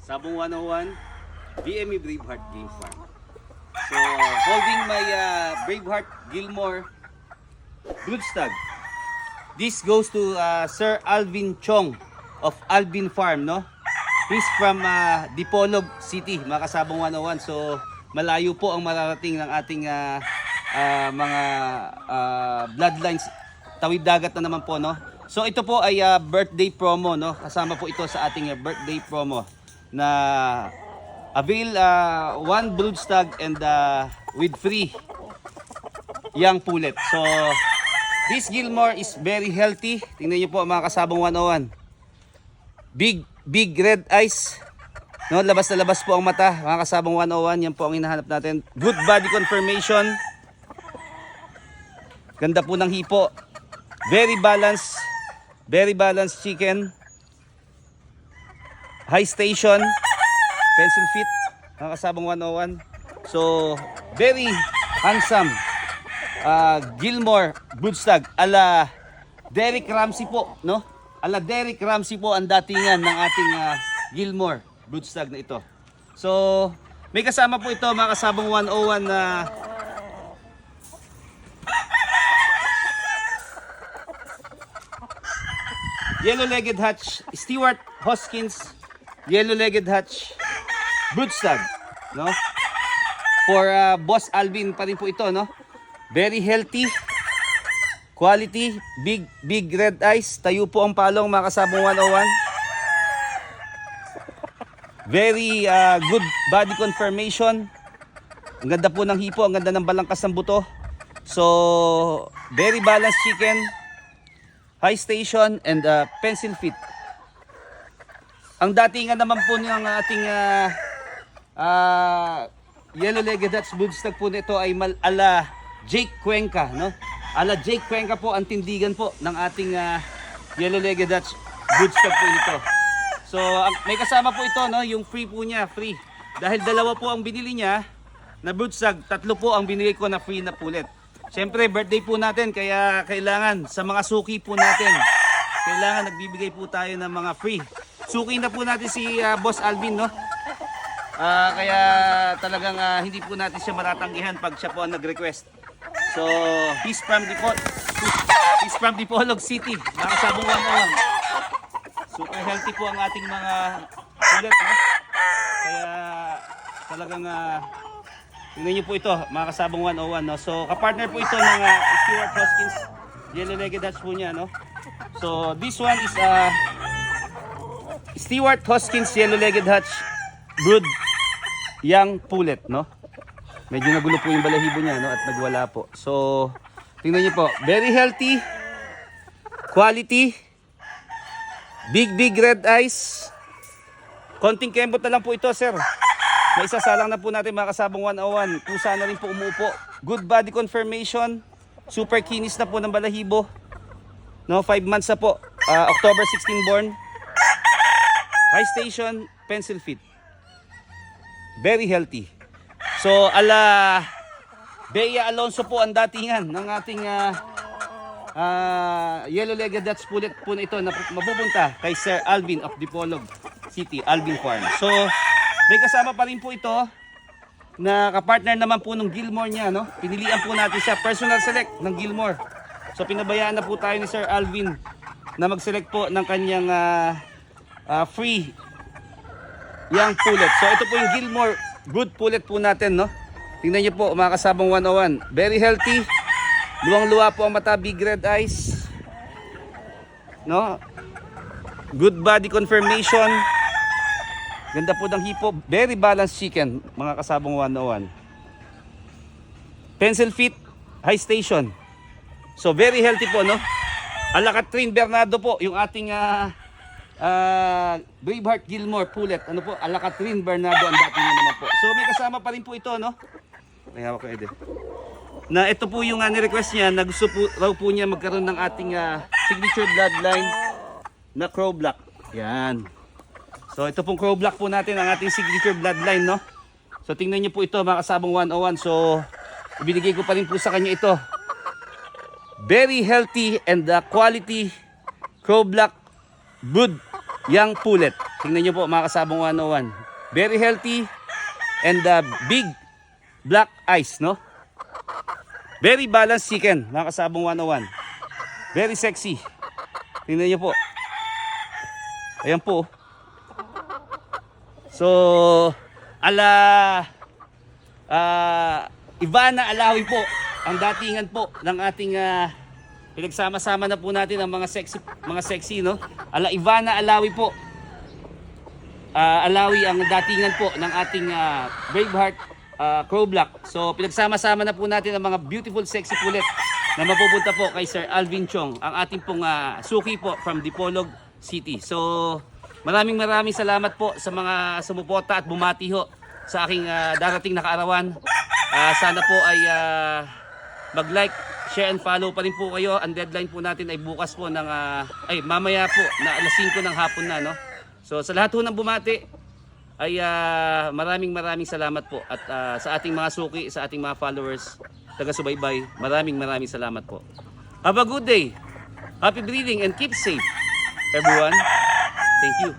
Sabong 101, BME Braveheart Game Farm. So, holding my Braveheart Gilmore Broodstag. This goes to Sir Alvin Chong of Alvin Farm, no? He's from Dipolog City, mga kasabong 101. So, malayo po ang mararating ng ating mga bloodlines. Tawid dagat na naman po, no? So, ito po ay birthday promo, no? Kasama po ito sa ating birthday promo na avail one broodstag and with free young pullet. So, this Gilmore is very healthy. Tingnan niyo po mga kasabong 101. Big red eyes. No, labas na labas po ang mata. Mga kasabong 101, yan po ang hinahanap natin. Good body conformation. Ganda po ng hipo. Very balanced chicken. High station. Pencil fit. Mga kasabong 101. So, very handsome Gilmore Broodstag ala Derek Ramsey po, no? Ala Derek Ramsey po ang datingan ng ating Gilmore Broodstag na ito. So, may kasama po ito mga kasabong 101 na yellow-legged hatch, Stewart Hoskins yellow-legged hatch Broodstag, no? For Boss Alvin pa rin po ito, no? Very healthy, quality, big red eyes. Tayo po ang palong mga kasabong 101. Very good body conformation. Ang ganda po ng hipo, ang ganda ng balangkas ng buto. So, very balanced chicken, high station, and pencil fit. Ang datingan naman po ng ating yellow-legged Dutch Broodstag po nito ay ala Jake Cuenca, no? Ala Jake Cuenca po ang tindigan po ng ating yellow-legged Dutch Broodstag po nito. So, may kasama po ito, no? Yung free po niya, free. Dahil dalawa po ang binili niya na broodstag, tatlo po ang binili ko na free na pullet. Siyempre, birthday po natin, kaya kailangan sa mga suki po natin, kailangan nagbibigay po tayo ng mga free. Suki na po natin si Boss Alvin, no? Kaya talagang hindi po natin siya matatanggihan pag siya po ang nag-request. So, he's from Dipolog City, mga kasabong 101. Super healthy po ang ating mga pullet, no? Kaya talagang tingnan niyo po ito, mga kasabong 101, no? So, kapartner po ito ng Stewart Hoskins yellow-legged Dutch po niya, no? So, this one is Stewart Hoskins yellow-legged Dutch brood young pullet, no? Medyo nagulo po yung balahibo niya, no? At nagwala po. So, tingnan niyo po, very healthy, quality, big red eyes. Konting kembot na lang po ito, sir. May isasalang na po natin mga kasabong 101. Pusa na rin po umuupo. Good body conformation. Super kinis na po ng balahibo. No, 5 months na po. October 16 born. High station, pencil fit. Very healthy. So, ala Bea Alonso po ang datingan ng ating yellow-legged Dutch pullet po na ito na mapupunta kay Sir Alvin of Dipolog City, Alvin Farm. So, may kasama pa rin po ito na kapartner naman po ng Gilmore niya, no? Pinilian po natin siya, personal select ng Gilmore. So, pinabayaan na po tayo ni Sir Alvin na mag-select po ng kanyang free young pullet. So, ito po yung Gilmore good pullet po natin, no? Tingnan niyo po mga kasabong 101. Very healthy. Luwang-luwa po ang mata, big red eyes. No? Good body conformation. Ganda po ng hipo. Very balanced chicken, mga kasabong 101. Pencil fit, high station. So very healthy po, no? Ala Catherine Bernardo po, yung ating Braveheart Gilmore pullet. Ano po? Ala Catherine Bernardo ang dating niya naman po. So may kasama pa rin po ito, no? Ay, hawak ko, Ede. Na ito po yung ni-request niya na gusto po, raw po niya magkaroon ng ating signature bloodline na crow black. Yan. So ito pong crow black po natin ang ating signature bloodline, no? So tingnan niyo po ito mga kasabong 101. So ibinigay ko pa rin po sa kanya ito. Very healthy and quality crow black brood young pullet. Tingnan nyo po mga kasabong 101. Very healthy and big black eyes, no? Very balanced chicken mga kasabong 101. Very sexy. Tingnan nyo po. Ayan po. So, Ivana Alawi po ang datingan po ng ating pinagsama-sama na po natin ang mga sexy, no? Ivana Alawi po. Alawi ang datingan po ng ating Braveheart Crow Black. So pinagsama-sama na po natin ang mga beautiful sexy pulet na mapupunta po kay Sir Alvin Chong, ang ating pong suki po from Dipolog City. So maraming salamat po sa mga sumuporta at bumati ho sa aking darating na kaarawan. Sana po ay mag-like, share and follow pa rin po kayo. Ang deadline po natin ay bukas po ng mamaya po na alas 5 ng hapon na, no? So sa lahat po ng bumati ay maraming salamat po at sa ating mga suki, sa ating mga followers, taga-subaybay, maraming salamat po. Have a good day. Happy breeding and keep safe everyone. Thank you.